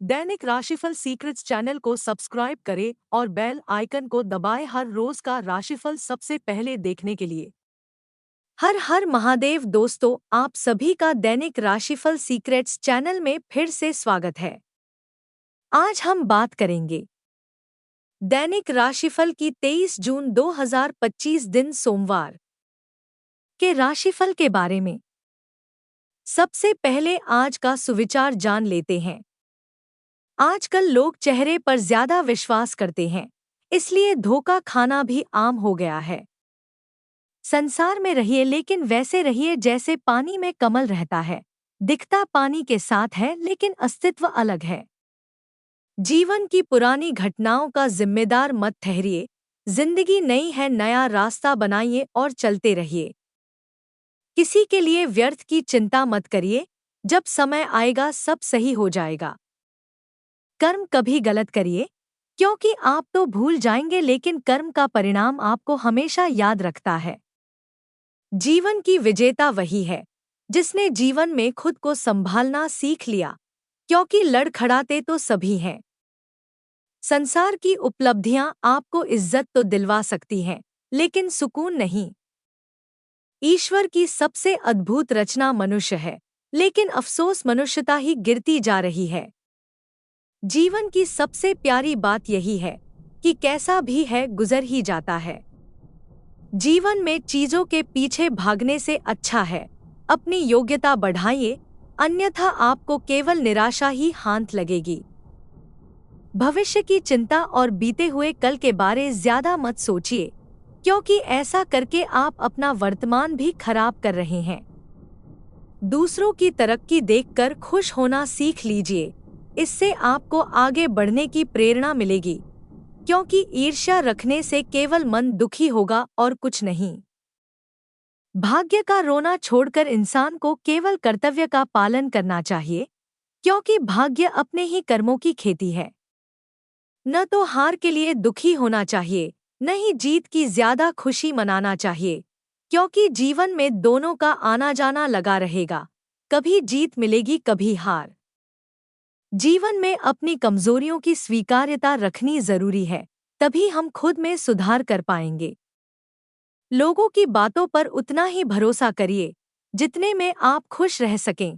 दैनिक राशिफल secrets channel को subscribe करें और बेल आइकन को दबाएं हर रोज का राशिफल सबसे पहले देखने के लिए। हर हर महादेव दोस्तों, आप सभी का दैनिक राशिफल सीक्रेट्स चैनल में फिर से स्वागत है। आज हम बात करेंगे दैनिक राशिफल की 23 जून 2025 दिन सोमवार के राशिफल के बारे में। सबसे पहले आज का सुविचार जान लेते हैं। आजकल लोग चेहरे पर ज्यादा विश्वास करते हैं, इसलिए धोखा खाना भी आम हो गया है। संसार में रहिए लेकिन वैसे रहिए जैसे पानी में कमल रहता है, दिखता पानी के साथ है लेकिन अस्तित्व अलग है। जीवन की पुरानी घटनाओं का जिम्मेदार मत ठहरिए। जिंदगी नई है, नया रास्ता बनाइए और चलते रहिए। किसी के लिए व्यर्थ की चिंता मत करिए, जब समय आएगा सब सही हो जाएगा। कर्म कभी गलत करिए, क्योंकि आप तो भूल जाएंगे लेकिन कर्म का परिणाम आपको हमेशा याद रखता है। जीवन की विजेता वही है जिसने जीवन में खुद को संभालना सीख लिया, क्योंकि लड़खड़ाते तो सभी हैं। संसार की उपलब्धियां आपको इज्जत तो दिलवा सकती हैं, लेकिन सुकून नहीं। ईश्वर की सबसे अद्भुत रचना मनुष्य है, लेकिन अफसोस मनुष्यता ही गिरती जा रही है। जीवन की सबसे प्यारी बात यही है कि कैसा भी है गुजर ही जाता है। जीवन में चीजों के पीछे भागने से अच्छा है अपनी योग्यता बढ़ाइए, अन्यथा आपको केवल निराशा ही हाथ लगेगी। भविष्य की चिंता और बीते हुए कल के बारे ज्यादा मत सोचिए, क्योंकि ऐसा करके आप अपना वर्तमान भी खराब कर रहे हैं। दूसरों की तरक्की देखकर खुश होना सीख लीजिए, इससे आपको आगे बढ़ने की प्रेरणा मिलेगी, क्योंकि ईर्ष्या रखने से केवल मन दुखी होगा और कुछ नहीं। भाग्य का रोना छोड़कर इंसान को केवल कर्तव्य का पालन करना चाहिए, क्योंकि भाग्य अपने ही कर्मों की खेती है। न तो हार के लिए दुखी होना चाहिए, न ही जीत की ज्यादा खुशी मनाना चाहिए, क्योंकि जीवन में दोनों का आना जाना लगा रहेगा, कभी जीत मिलेगी कभी हार। जीवन में अपनी कमजोरियों की स्वीकार्यता रखनी जरूरी है, तभी हम खुद में सुधार कर पाएंगे। लोगों की बातों पर उतना ही भरोसा करिए जितने में आप खुश रह सकें,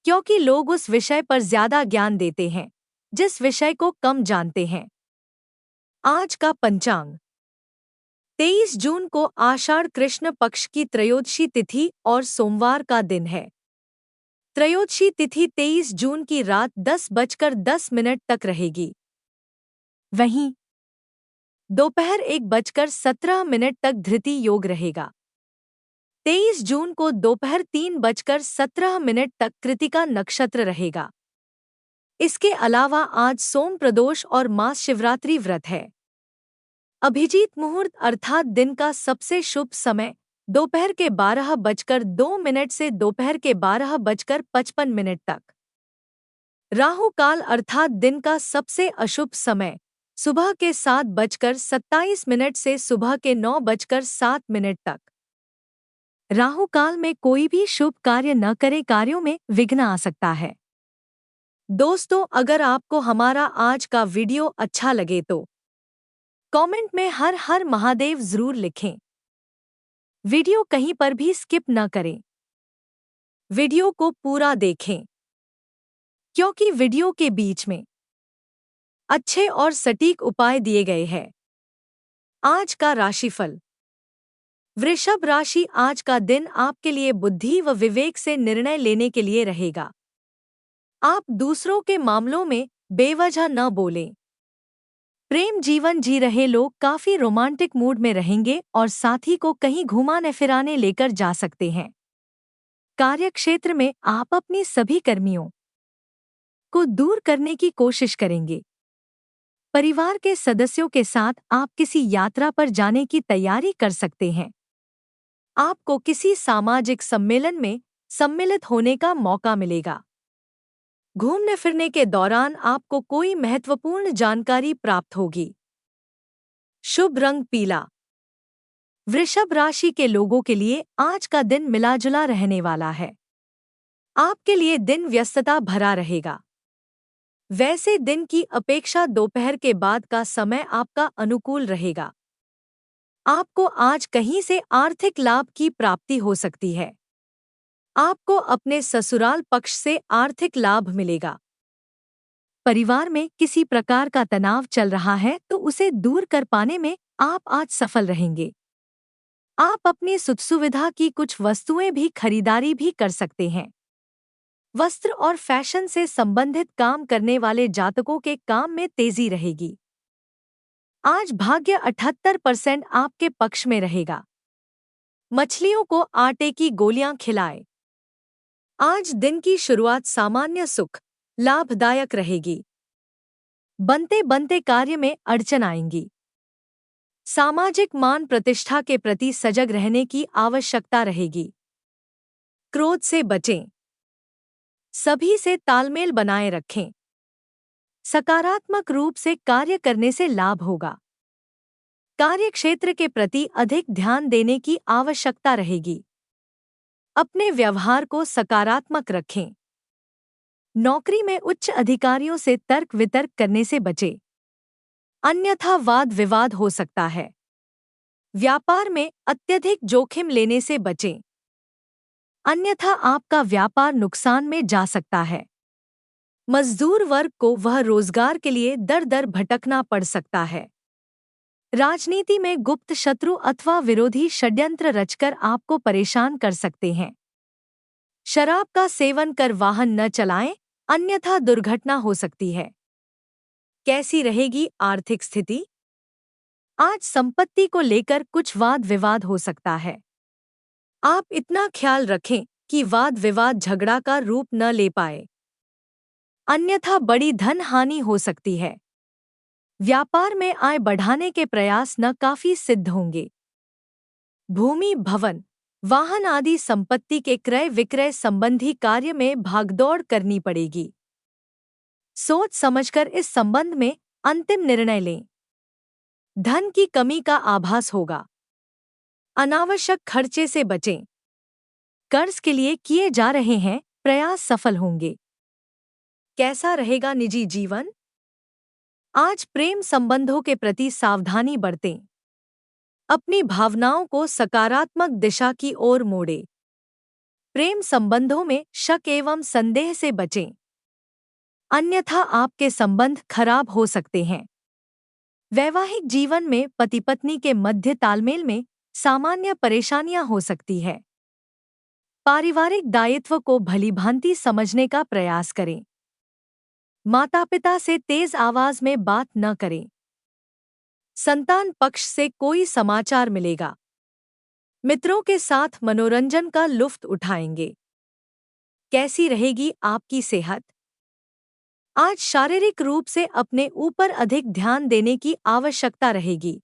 क्योंकि लोग उस विषय पर ज्यादा ज्ञान देते हैं जिस विषय को कम जानते हैं। आज का पंचांग 23 जून को आषाढ़ कृष्ण पक्ष की त्रयोदशी तिथि और सोमवार का दिन है। त्रयोदशी तिथि 23 जून की रात 10:10 तक रहेगी। वहीं दोपहर 1:17 तक धृति योग रहेगा। 23 जून को दोपहर 3:17 तक कृतिका नक्षत्र रहेगा। इसके अलावा आज सोम प्रदोष और मास शिवरात्रि व्रत है। अभिजीत मुहूर्त अर्थात दिन का सबसे शुभ समय दोपहर के 12:02 से दोपहर के 12:55 तक। राहु काल अर्थात दिन का सबसे अशुभ समय सुबह के 7:27 से सुबह के 9:07 तक। राहु काल में कोई भी शुभ कार्य न करे, कार्यों में विघ्न आ सकता है। दोस्तों, अगर आपको हमारा आज का वीडियो अच्छा लगे तो कमेंट में हर हर महादेव जरूर लिखें। वीडियो कहीं पर भी स्किप न करें। वीडियो को पूरा देखें, क्योंकि वीडियो के बीच में अच्छे और सटीक उपाय दिए गए हैं। आज का राशिफल। वृषभ राशि, आज का दिन आपके लिए बुद्धि व विवेक से निर्णय लेने के लिए रहेगा। आप दूसरों के मामलों में बेवजह न बोलें। प्रेम जीवन जी रहे लोग काफी रोमांटिक मूड में रहेंगे और साथी को कहीं घुमाने फिराने लेकर जा सकते हैं। कार्यक्षेत्र में आप अपनी सभी कर्मियों को दूर करने की कोशिश करेंगे। परिवार के सदस्यों के साथ आप किसी यात्रा पर जाने की तैयारी कर सकते हैं। आपको किसी सामाजिक सम्मेलन में सम्मिलित होने का मौका मिलेगा। घूमने फिरने के दौरान आपको कोई महत्वपूर्ण जानकारी प्राप्त होगी। शुभ रंग पीला। वृषभ राशि के लोगों के लिए आज का दिन मिलाजुला रहने वाला है। आपके लिए दिन व्यस्तता भरा रहेगा। वैसे दिन की अपेक्षा दोपहर के बाद का समय आपका अनुकूल रहेगा। आपको आज कहीं से आर्थिक लाभ की प्राप्ति हो सकती है। आपको अपने ससुराल पक्ष से आर्थिक लाभ मिलेगा। परिवार में किसी प्रकार का तनाव चल रहा है तो उसे दूर कर पाने में आप आज सफल रहेंगे। आप अपनी सुख सुविधा की कुछ वस्तुएं भी खरीदारी भी कर सकते हैं। वस्त्र और फैशन से संबंधित काम करने वाले जातकों के काम में तेजी रहेगी। आज भाग्य 78% आपके पक्ष में रहेगा। मछलियों को आटे की गोलियां खिलाएं। आज दिन की शुरुआत सामान्य सुख लाभदायक रहेगी। बनते बनते कार्य में अड़चन आएंगी। सामाजिक मान प्रतिष्ठा के प्रति सजग रहने की आवश्यकता रहेगी। क्रोध से बचें। सभी से तालमेल बनाए रखें। सकारात्मक रूप से कार्य करने से लाभ होगा। कार्यक्षेत्र के प्रति अधिक ध्यान देने की आवश्यकता रहेगी। अपने व्यवहार को सकारात्मक रखें। नौकरी में उच्च अधिकारियों से तर्क वितर्क करने से बचें, अन्यथा वाद विवाद हो सकता है। व्यापार में अत्यधिक जोखिम लेने से बचें, अन्यथा आपका व्यापार नुकसान में जा सकता है। मजदूर वर्ग को वह रोजगार के लिए दर दर भटकना पड़ सकता है। राजनीति में गुप्त शत्रु अथवा विरोधी षड्यंत्र रचकर आपको परेशान कर सकते हैं। शराब का सेवन कर वाहन न चलाएं, अन्यथा दुर्घटना हो सकती है। कैसी रहेगी आर्थिक स्थिति? आज संपत्ति को लेकर कुछ वाद विवाद हो सकता है। आप इतना ख्याल रखें कि वाद विवाद झगड़ा का रूप न ले पाए, अन्यथा बड़ी धन हानि हो सकती है। व्यापार में आय बढ़ाने के प्रयास न काफी सिद्ध होंगे। भूमि भवन वाहन आदि संपत्ति के क्रय विक्रय संबंधी कार्य में भागदौड़ करनी पड़ेगी। सोच समझकर इस संबंध में अंतिम निर्णय लें। धन की कमी का आभास होगा। अनावश्यक खर्चे से बचें। कर्ज के लिए किए जा रहे हैं प्रयास सफल होंगे। कैसा रहेगा निजी जीवन? आज प्रेम संबंधों के प्रति सावधानी बरतें। अपनी भावनाओं को सकारात्मक दिशा की ओर मोड़ें। प्रेम संबंधों में शक एवं संदेह से बचें, अन्यथा आपके संबंध खराब हो सकते हैं। वैवाहिक जीवन में पति पत्नी के मध्य तालमेल में सामान्य परेशानियां हो सकती है। पारिवारिक दायित्व को भलीभांति समझने का प्रयास करें। माता पिता से तेज आवाज में बात न करें। संतान पक्ष से कोई समाचार मिलेगा। मित्रों के साथ मनोरंजन का लुत्फ उठाएंगे। कैसी रहेगी आपकी सेहत? आज शारीरिक रूप से अपने ऊपर अधिक ध्यान देने की आवश्यकता रहेगी।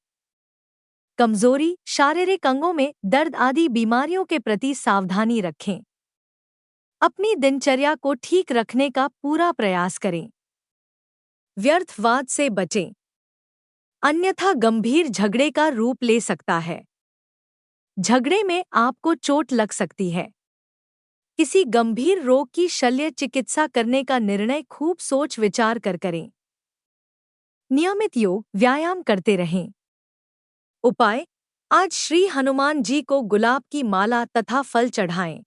कमजोरी, शारीरिक अंगों में दर्द आदि बीमारियों के प्रति सावधानी रखें। अपनी दिनचर्या को ठीक रखने का पूरा प्रयास करें। व्यर्थवाद से बचें, अन्यथा गंभीर झगड़े का रूप ले सकता है। झगड़े में आपको चोट लग सकती है। किसी गंभीर रोग की शल्य चिकित्सा करने का निर्णय खूब सोच विचार कर करें। नियमित योग व्यायाम करते रहें। उपाय: आज श्री हनुमान जी को गुलाब की माला तथा फल चढ़ाएं।